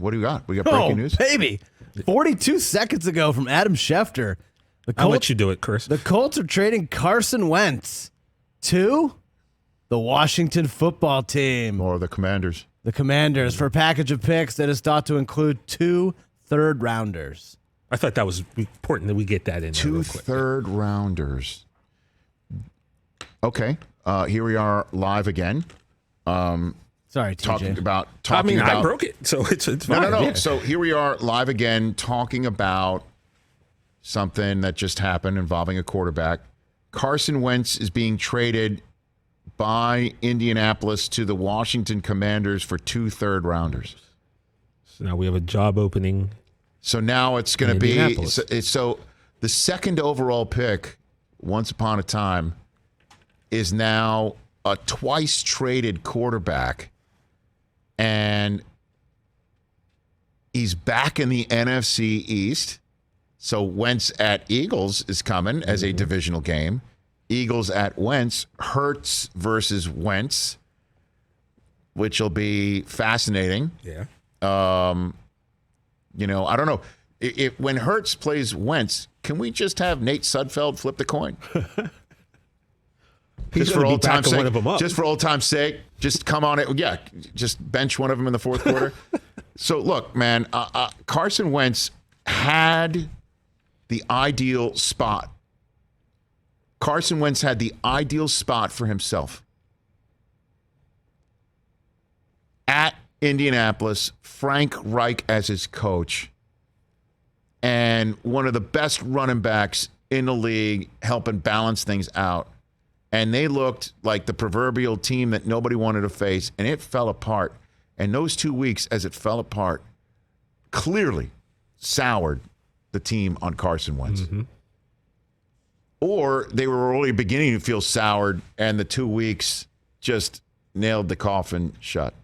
What do we got? We got breaking news? Baby. 42 seconds ago from Adam Schefter. I'll let you do it, Chris. The Colts are trading Carson Wentz to the Washington football team. Or the Commanders. The Commanders for a package of picks that is thought to include 2 third-rounders. I thought that was important that we get that in. 2 third-rounders. Okay. Here we are live again. Sorry, TJ. Talking about. I broke it, so it's fine. No. Yeah. So here we are live again talking about something that just happened involving a quarterback. Carson Wentz is being traded by Indianapolis to the Washington Commanders for 2 third-rounders. So now we have a job opening. So now it's going to be so the second overall pick, once upon a time, is now a twice traded quarterback, and he's back in the NFC East. So Wentz at Eagles is coming as a divisional game. Eagles at Wentz, Hurts versus Wentz, which will be fascinating. Yeah. I don't know. When Hurts plays Wentz, can we just have Nate Sudfeld flip the coin? He's just for old time's sake. one of them up. Just for old time's sake. Just come on it. Yeah, just bench one of them in the fourth quarter. So look, man, Carson Wentz had the ideal spot. Carson Wentz had the ideal spot for himself. At Indianapolis, Frank Reich as his coach, and one of the best running backs in the league helping balance things out. And they looked like the proverbial team that nobody wanted to face, and it fell apart. And those 2 weeks, as it fell apart, clearly soured the team on Carson Wentz. Mm-hmm. Or they were already beginning to feel soured, and the 2 weeks just nailed the coffin shut.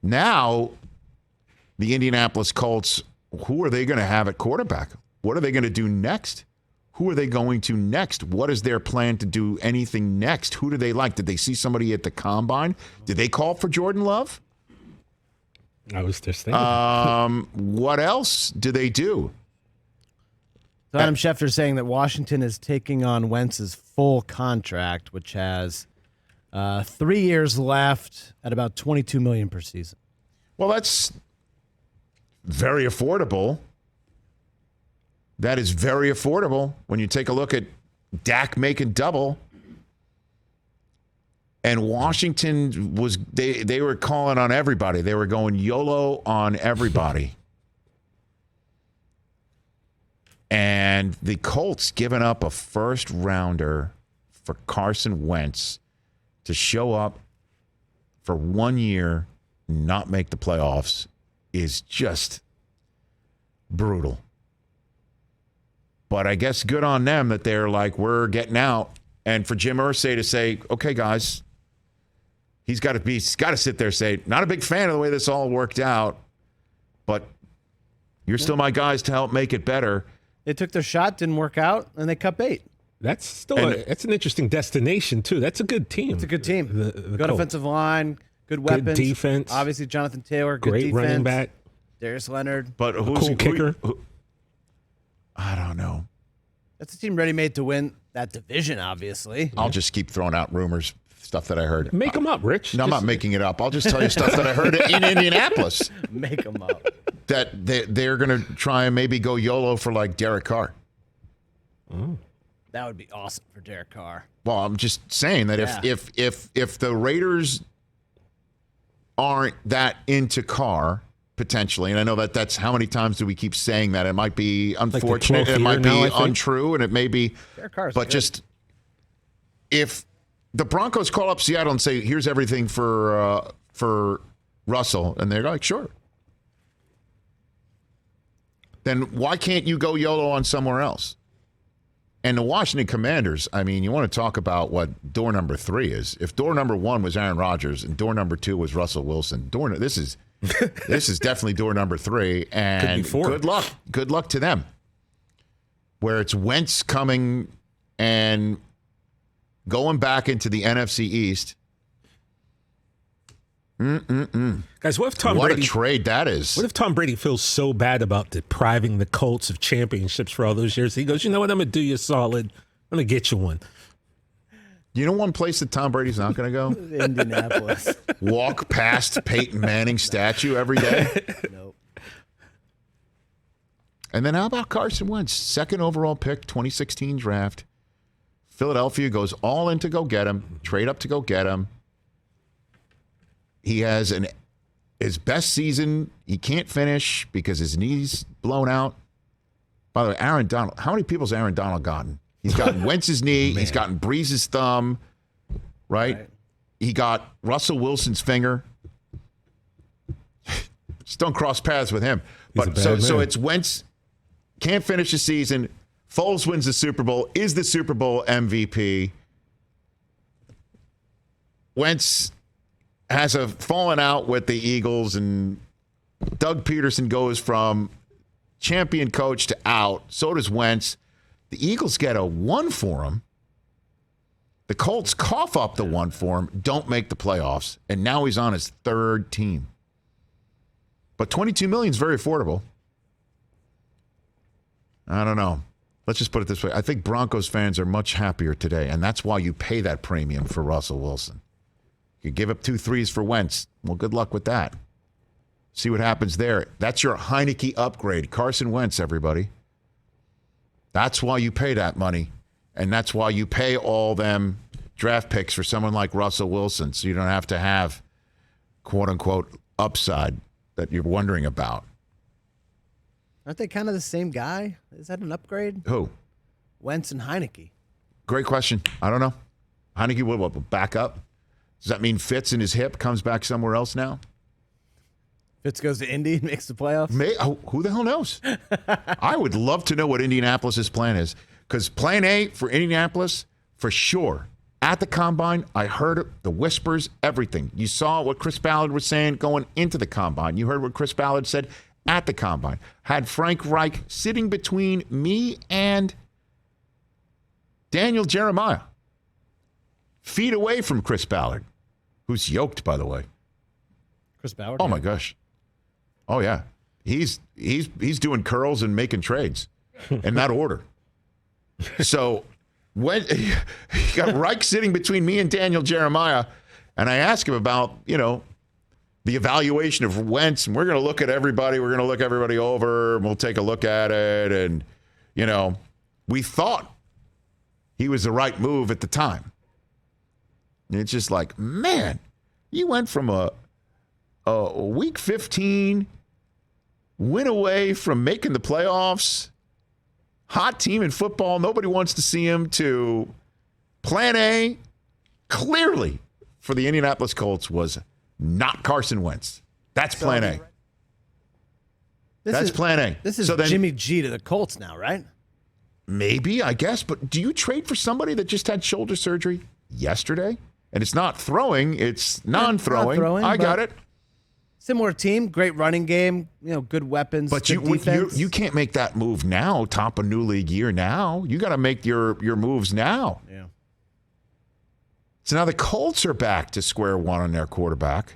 Now, the Indianapolis Colts, who are they going to have at quarterback? What are they going to do next? Who are they going to next? What is their plan to do anything next? Who do they like? Did they see somebody at the combine? Did they call for Jordan Love? I was just thinking. What else do they do? So Adam Schefter saying that Washington is taking on Wentz's full contract, which has 3 years left at about $22 million per season. Well, that's very affordable. That is very affordable when you take a look at Dak making double. And Washington was they were calling on everybody. They were going YOLO on everybody. And the Colts giving up a first rounder for Carson Wentz to show up for 1 year, not make the playoffs is just brutal. But I guess good on them that they're like, we're getting out. And for Jim Irsay to say, okay, guys, he's got to sit there and say, not a big fan of the way this all worked out, but you're still my guys to help make it better. They took their shot, didn't work out, and they cut bait. That's still that's an interesting destination, too. That's a good team. It's a good team. The good Colts. offensive line, good weapons. Good defense. Obviously, Jonathan Taylor, good great defense. running back. Darius Leonard. But who's a cool kicker? I don't know. That's a team ready-made to win that division, obviously. I'll just keep throwing out rumors, stuff that I heard. Make them up, Rich. No, I'm not making it up. I'll just tell you stuff that I heard in Indianapolis. Make them up. That they're going to try and maybe go YOLO for like Derek Carr. Oh. That would be awesome for Derek Carr. Well, I'm just saying that if the Raiders aren't that into Carr, potentially, and I know that's how many times do we keep saying that? It might be unfortunate, it might be untrue, and it may be. But good. Just if the Broncos call up Seattle and say, "Here's everything for Russell," and they're like, "Sure," then why can't you go YOLO on somewhere else? And the Washington Commanders, I mean, you want to talk about what door number 3 is. If door number 1 was Aaron Rodgers and door number 2 was Russell Wilson, this is definitely door number 3. And could be 4. Good luck. Good luck to them. Where it's Wentz coming and going back into the NFC East. Guys, what if Tom What Brady? a trade that is. What if Tom Brady feels so bad about depriving the Colts of championships for all those years? He goes, you know what? I'm going to do you a solid. I'm going to get you one. You know one place that Tom Brady's not going to go? Indianapolis. Walk past Peyton Manning's statue every day? Nope. And then how about Carson Wentz? Second overall pick, 2016 draft. Philadelphia goes all in to go get him, trade up to go get him. He has his best season. He can't finish because his knee's blown out. By the way, Aaron Donald, how many people's Aaron Donald gotten? He's gotten Wentz's knee. He's gotten Breeze's thumb, right? He got Russell Wilson's finger. Just don't cross paths with him. But so it's Wentz can't finish the season. Foles wins the Super Bowl, is the Super Bowl MVP. Wentz has a falling out with the Eagles, and Doug Peterson goes from champion coach to out. So does Wentz. The Eagles get a 1 for him. The Colts cough up the 1 for him, don't make the playoffs, and now he's on his 3rd team. But $22 million is very affordable. I don't know. Let's just put it this way. I think Broncos fans are much happier today, and that's why you pay that premium for Russell Wilson. You give up 2 threes for Wentz. Well, good luck with that. See what happens there. That's your Heineke upgrade. Carson Wentz, everybody. That's why you pay that money, and that's why you pay all them draft picks for someone like Russell Wilson, so you don't have to have, quote-unquote, upside that you're wondering about. Aren't they kind of the same guy? Is that an upgrade? Who? Wentz and Heineke. Great question. I don't know. Heineke will back up? Does that mean Fitz in his hip comes back somewhere else now? Fitz goes to Indy and makes the playoffs? Who the hell knows? I would love to know what Indianapolis' plan is. Because plan A for Indianapolis, for sure. At the Combine, I heard the whispers, everything. You saw what Chris Ballard was saying going into the Combine. You heard what Chris Ballard said at the Combine. Had Frank Reich sitting between me and Daniel Jeremiah. Feet away from Chris Ballard, who's yoked, by the way. Chris Ballard? Oh, my gosh. Oh, yeah. He's doing curls and making trades in that order. So when you got Reich sitting between me and Daniel Jeremiah, and I asked him about, the evaluation of Wentz, and we're going to look at everybody. We're going to look everybody over, and we'll take a look at it. And, we thought he was the right move at the time. And it's just like, man, you went from a Week 15 win away from making the playoffs, hot team in football, nobody wants to see him, to plan A, clearly, for the Indianapolis Colts was not Carson Wentz. That's plan A. That's plan A. This is Jimmy G to the Colts now, right? Maybe, I guess. But do you trade for somebody that just had shoulder surgery yesterday? And it's not throwing, it's non-throwing. I got it. Similar team, great running game, good weapons. But defense. you can't make that move now, top a new league year now. You got to make your moves now. Yeah. So now the Colts are back to square one on their quarterback.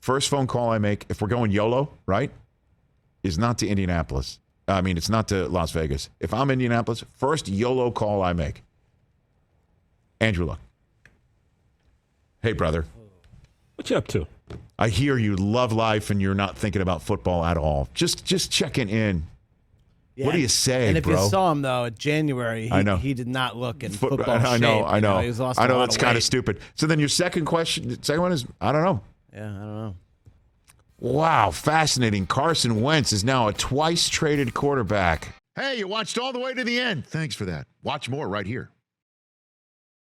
First phone call I make, if we're going YOLO, right, is not to Indianapolis. It's not to Las Vegas. If I'm Indianapolis, first YOLO call I make. Andrew Luck. Hey, brother. What you up to? I hear you love life and you're not thinking about football at all. Just checking in. Yeah. What do you say, and if bro? you saw him, though, at January, he did not look in football shape. I know. He's lost I know, it's kind of stupid. So then your second one is, I don't know. Yeah, I don't know. Wow, fascinating. Carson Wentz is now a twice-traded quarterback. Hey, you watched all the way to the end. Thanks for that. Watch more right here.